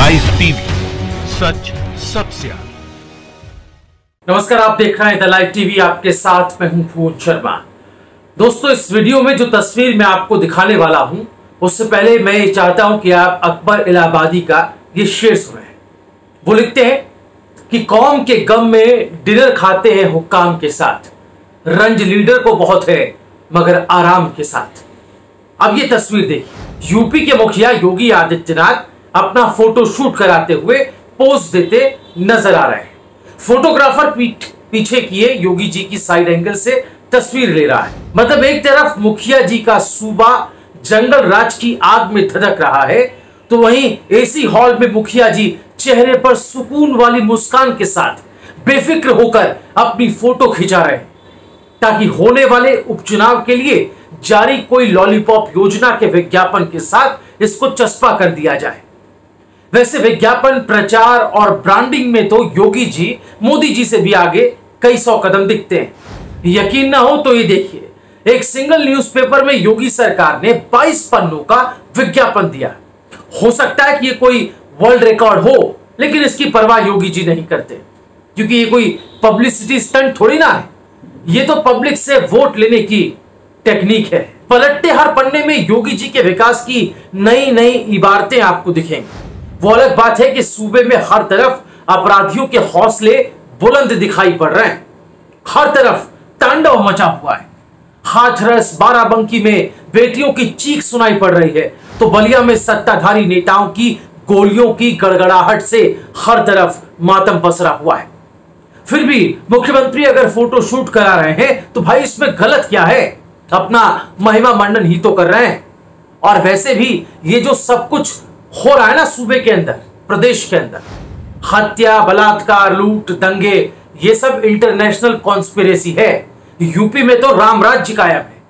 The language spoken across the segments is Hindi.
लाइव टीवी, सच सबसे आगे। नमस्कार, आप देख रहे हैं द लाइव टीवी, आपके साथ मैं हूं फूल शर्मा। दोस्तों, इस वीडियो में जो तस्वीर मैं आपको दिखाने वाला हूं, उससे पहले मैं ये चाहता हूं कि आप अकबर इलाहाबादी का ये शेर सुने। वो लिखते हैं कि कौम के गम में डिनर खाते हैं हुक्काम के साथ, रंज लीडर को बहुत है मगर आराम के साथ। अब ये तस्वीर देखिए, यूपी के मुखिया योगी आदित्यनाथ अपना फोटो शूट कराते हुए पोज देते नजर आ रहे हैं। फोटोग्राफर पीछे किए योगी जी की साइड एंगल से तस्वीर ले रहा है। मतलब एक तरफ मुखिया जी का सूबा जंगल राज की आग में धधक रहा है, तो वहीं एसी हॉल में मुखिया जी चेहरे पर सुकून वाली मुस्कान के साथ बेफिक्र होकर अपनी फोटो खिंचा रहे हैं, ताकि होने वाले उपचुनाव के लिए जारी कोई लॉलीपॉप योजना के विज्ञापन के साथ इसको चस्पा कर दिया जाए। वैसे विज्ञापन, प्रचार और ब्रांडिंग में तो योगी जी मोदी जी से भी आगे कई 100 कदम दिखते हैं। यकीन ना हो तो ये देखिए, एक सिंगल न्यूज़पेपर में योगी सरकार ने 22 पन्नों का विज्ञापन दिया। हो सकता है कि ये कोई वर्ल्ड रिकॉर्ड हो, लेकिन इसकी परवाह योगी जी नहीं करते, क्योंकि ये कोई पब्लिसिटी स्टंट थोड़ी ना है, ये तो पब्लिक से वोट लेने की टेक्निक है। पलटते हर पन्ने में योगी जी के विकास की नई नई इबारतें आपको दिखेंगी। वो अलग बात है कि सूबे में हर तरफ अपराधियों के हौसले बुलंद दिखाई पड़ रहे हैं, हर तरफ तांडव मचा हुआ है। हाथरस, बाराबंकी में बेटियों की चीख सुनाई पड़ रही है, तो बलिया में सत्ताधारी नेताओं की गोलियों की गड़गड़ाहट से हर तरफ मातम पसरा हुआ है। फिर भी मुख्यमंत्री अगर फोटो शूट करा रहे हैं तो भाई इसमें गलत क्या है? अपना महिमा मंडन ही तो कर रहे हैं। और वैसे भी ये जो सब कुछ हो रहा है ना सूबे के अंदर, प्रदेश के अंदर, हत्या, बलात्कार, लूट, दंगे, ये सब इंटरनेशनल कॉन्स्पिरेसी है। यूपी में तो राम राज्य कायम है।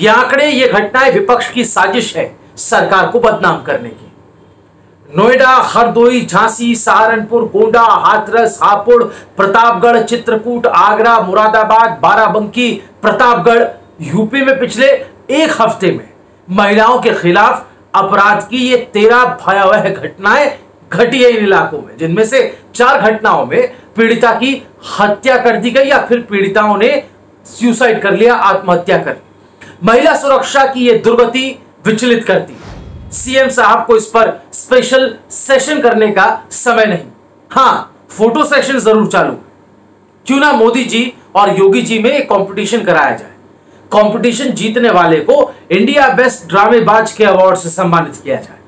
ये आंकड़े, ये घटनाएं विपक्ष की साजिश है सरकार को बदनाम करने की। नोएडा, हरदोई, झांसी, सहारनपुर, गोंडा, हाथरस, हापुड़, प्रतापगढ़, चित्रकूट, आगरा, मुरादाबाद, बाराबंकी, प्रतापगढ़, यूपी में पिछले एक हफ्ते में महिलाओं के खिलाफ अपराध की ये 13 भयावह घटनाएं घटी है इन इलाकों में, जिनमें से 4 घटनाओं में पीड़िता की हत्या कर दी गई या फिर पीड़िताओं ने सुसाइड कर लिया, आत्महत्या कर ली। महिला सुरक्षा की ये दुर्गति विचलित करती है। सीएम साहब को इस पर स्पेशल सेशन करने का समय नहीं। हाँ, फोटो सेशन जरूर चालू। क्यों ना मोदी जी और योगी जी में एक कंपटीशन कराया जाए। कंपटीशन जीतने वाले को इंडिया बेस्ट ड्रामेबाज के अवार्ड से सम्मानित किया जाए।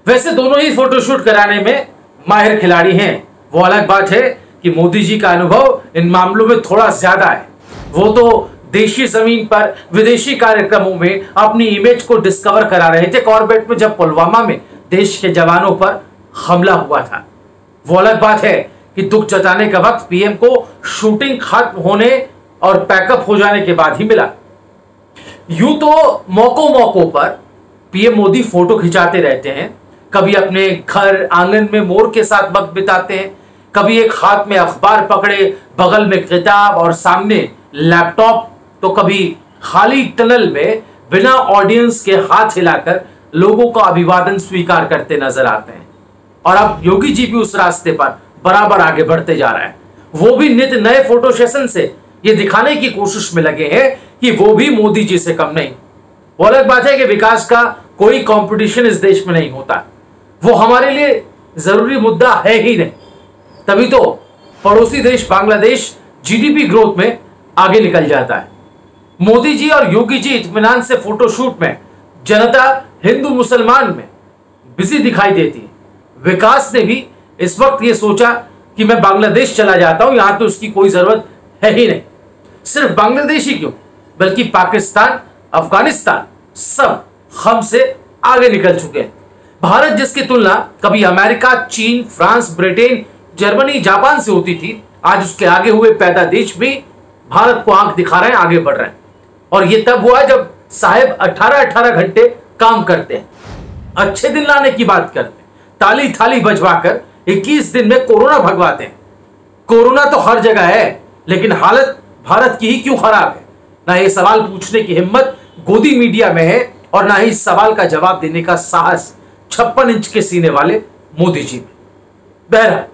वैसे दोनों ही फोटोशूट कराने में माहिर खिलाड़ी हैं। वो अलग बात है कि मोदी जी का अनुभव इन मामलों में थोड़ा ज्यादा है। वो तो देशी जमीन पर विदेशी कार्यक्रमों में अपनी इमेज को डिस्कवर करा रहे थे कॉर्बेट में, जब पुलवामा में देश के जवानों पर हमला हुआ था। वो अलग बात है कि दुख जताने का वक्त पीएम को शूटिंग खत्म होने और पैकअप हो जाने के बाद ही मिला। यूं तो मौकों पर पीएम मोदी फोटो खिंचाते रहते हैं। कभी अपने घर आंगन में मोर के साथ वक्त बिताते हैं, कभी एक हाथ में अखबार पकड़े, बगल में किताब और सामने लैपटॉप, तो कभी खाली टनल में बिना ऑडियंस के हाथ हिलाकर लोगों का अभिवादन स्वीकार करते नजर आते हैं। और अब योगी जी भी उस रास्ते पर बराबर आगे बढ़ते जा रहा है। वो भी नित नए फोटो सेशन से ये दिखाने की कोशिश में लगे हैं कि वो भी मोदी जी से कम नहीं। वो अलग बात है कि विकास का कोई कंपटीशन इस देश में नहीं होता, वो हमारे लिए जरूरी मुद्दा है ही नहीं। तभी तो पड़ोसी देश बांग्लादेश जीडीपी ग्रोथ में आगे निकल जाता है। मोदी जी और योगी जी इत्मीनान से फोटोशूट में, जनता हिंदू मुसलमान में बिजी दिखाई देती है। विकास ने भी इस वक्त ये सोचा कि मैं बांग्लादेश चला जाता हूं, यहां तो उसकी कोई जरूरत है ही नहीं। सिर्फ बांग्लादेश ही क्यों, बल्कि पाकिस्तान, अफगानिस्तान सब हमसे आगे निकल चुके हैं। भारत जिसकी तुलना कभी अमेरिका, चीन, फ्रांस, ब्रिटेन, जर्मनी, जापान से होती थी, आज उसके आगे हुए पैदा देश भी भारत को आंख दिखा रहे हैं, आगे बढ़ रहे हैं। और ये तब हुआ जब साहेब 18-18 घंटे काम करते हैं, अच्छे दिन लाने की बात करते हैं, ताली थाली बजवाकर 21 दिन में कोरोना भगवाते हैं। कोरोना तो हर जगह है, लेकिन हालत भारत की ही क्यों खराब है? ना ये सवाल पूछने की हिम्मत गोदी मीडिया में है और ना ही इस सवाल का जवाब देने का साहस 56 इंच के सीने वाले मोदी जी में। बहरहाल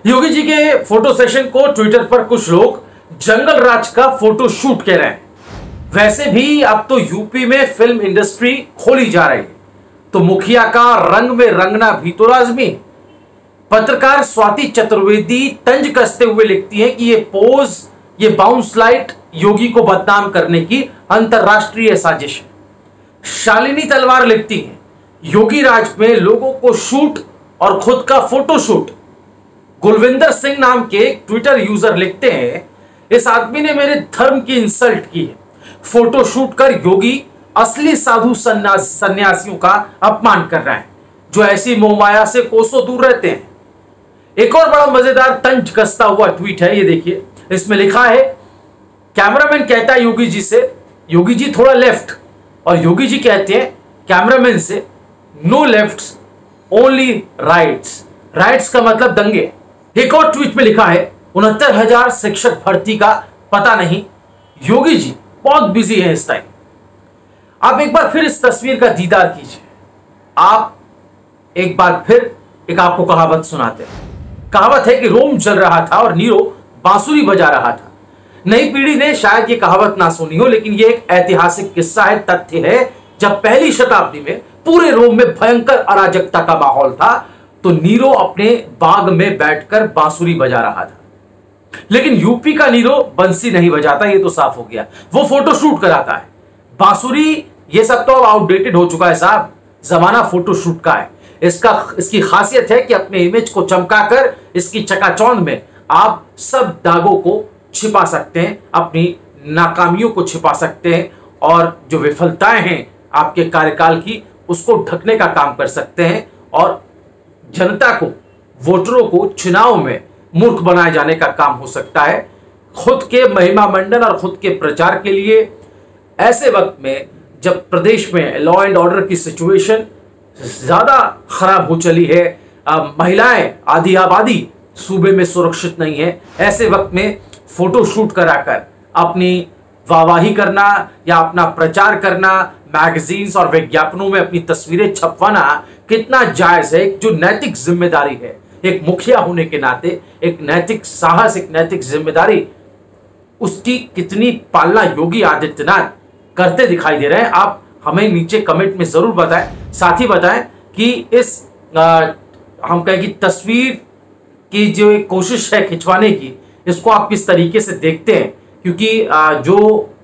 योगी जी के फोटो सेशन को ट्विटर पर कुछ लोग जंगल राज का फोटो शूट कह रहे हैं। वैसे भी अब तो यूपी में फिल्म इंडस्ट्री खोली जा रही है, तो मुखिया का रंग में रंगना भी तो लाजमी है। पत्रकार स्वाति चतुर्वेदी तंज कसते हुए लिखती है कि ये पोज, ये बाउंस लाइट योगी को बदनाम करने की अंतरराष्ट्रीय साजिश है। शालिनी तलवार लिखती है योगी राज में लोगों को शूट और खुद का फोटो शूट। गुलविंदर सिंह नाम के एक ट्विटर यूजर लिखते हैं इस आदमी ने मेरे धर्म की इंसल्ट की है, फोटो शूट कर योगी असली साधु सन्यासियों का अपमान कर रहा है जो ऐसी मोहमाया से कोसों दूर रहते हैं। एक और बड़ा मजेदार तंज कसता हुआ ट्वीट है, ये देखिए। इसमें लिखा है कैमरामैन कहता है योगी जी से, योगी जी थोड़ा लेफ्ट, और योगी जी कहते हैं कैमरामैन से नो लेफ्ट्स ओनली राइट्स। राइट्स का मतलब दंगे। एक और ट्वीट में लिखा है 69,000 शिक्षक भर्ती का पता नहीं, योगी जी बहुत बिजी है इस टाइम। आप एक बार फिर इस तस्वीर का दीदार कीजिए। आप एक बार फिर एक आपको कहावत सुनाते हैं। कहावत है कि रोम जल रहा था और नीरो बांसुरी बजा रहा था। नई पीढ़ी ने शायद ये कहावत ना सुनी हो, लेकिन ये एक ऐतिहासिक किस्सा है, तथ्य है। जब पहली शताब्दी में पूरे रोम में भयंकर अराजकता का माहौल था, तो नीरो अपने बाग में बैठकर बांसुरी बजा रहा था। लेकिन यूपी का नीरो बंसी नहीं बजाता, ये तो साफ हो गया। वो फोटो शूट कराता है। बांसुरी ये सब तो अब आउटडेटेड हो चुका है साहब, जमाना फोटो शूट का है। इसकी खासियत है कि अपने इमेज को चमकाकर इसकी चकाचौंध में आप सब दागों को छिपा सकते हैं, अपनी नाकामियों को छिपा सकते हैं, और जो विफलताएं हैं आपके कार्यकाल की उसको ढकने का काम कर सकते हैं, और जनता को, वोटरों को चुनाव में मूर्ख बनाए जाने का काम हो सकता है। खुद के महिमा मंडन और खुद के प्रचार के लिए ऐसे वक्त में जब प्रदेश में लॉ एंड ऑर्डर की सिचुएशन ज्यादा खराब हो चली है, महिलाएं आधी आबादी सूबे में सुरक्षित नहीं है, ऐसे वक्त में फोटो शूट कराकर अपनी वाहवाही करना या अपना प्रचार करना, मैगजीन्स और विज्ञापनों में अपनी तस्वीरें छपवाना कितना जायज है। जो नैतिक जिम्मेदारी है एक मुखिया होने के नाते, एक नैतिक साहस, एक नैतिक जिम्मेदारी, उसकी कितनी पालना योगी आदित्यनाथ करते दिखाई दे रहे हैं। आप हमें नीचे कमेंट में जरूर बताएं। साथ ही बताएं कि इस हम कहें कि तस्वीर की जो एक कोशिश है खिंचवाने की, इसको आप किस तरीके से देखते हैं, क्योंकि जो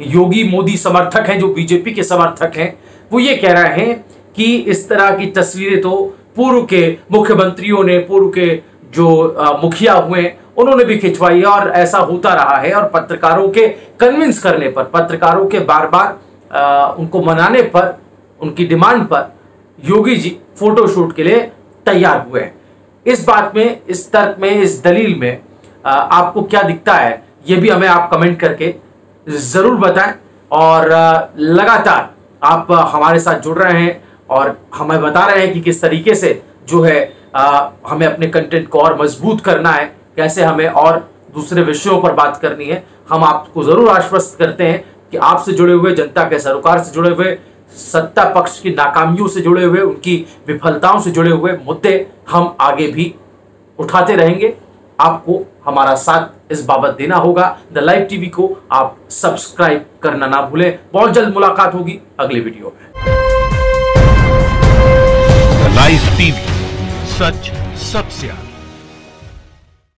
योगी मोदी समर्थक हैं, जो बीजेपी के समर्थक हैं, वो ये कह रहे हैं कि इस तरह की तस्वीरें तो पूर्व के मुख्यमंत्रियों ने, पूर्व के जो मुखिया हुए उन्होंने भी खिंचवाई है और ऐसा होता रहा है। और पत्रकारों के कन्विंस करने पर, पत्रकारों के बार बार उनको मनाने पर, उनकी डिमांड पर योगी जी फोटो शूट के लिए तैयार हुए हैं। इस बात में, इस तर्क में, इस दलील में आपको क्या दिखता है, ये भी हमें आप कमेंट करके जरूर बताएं। और लगातार आप हमारे साथ जुड़ रहे हैं और हमें बता रहे हैं कि किस तरीके से जो है हमें अपने कंटेंट को और मजबूत करना है, कैसे हमें और दूसरे विषयों पर बात करनी है। हम आपको जरूर आश्वस्त करते हैं कि आपसे जुड़े हुए, जनता के सरोकार से जुड़े हुए, सत्ता पक्ष की नाकामियों से जुड़े हुए, उनकी विफलताओं से जुड़े हुए मुद्दे हम आगे भी उठाते रहेंगे। आपको हमारा साथ इस बाबत देना होगा। द लाइव टीवी को आप सब्सक्राइब करना ना भूलें। बहुत जल्द मुलाकात होगी अगले वीडियो में। लाइव टीवी, सच सबसे आगे।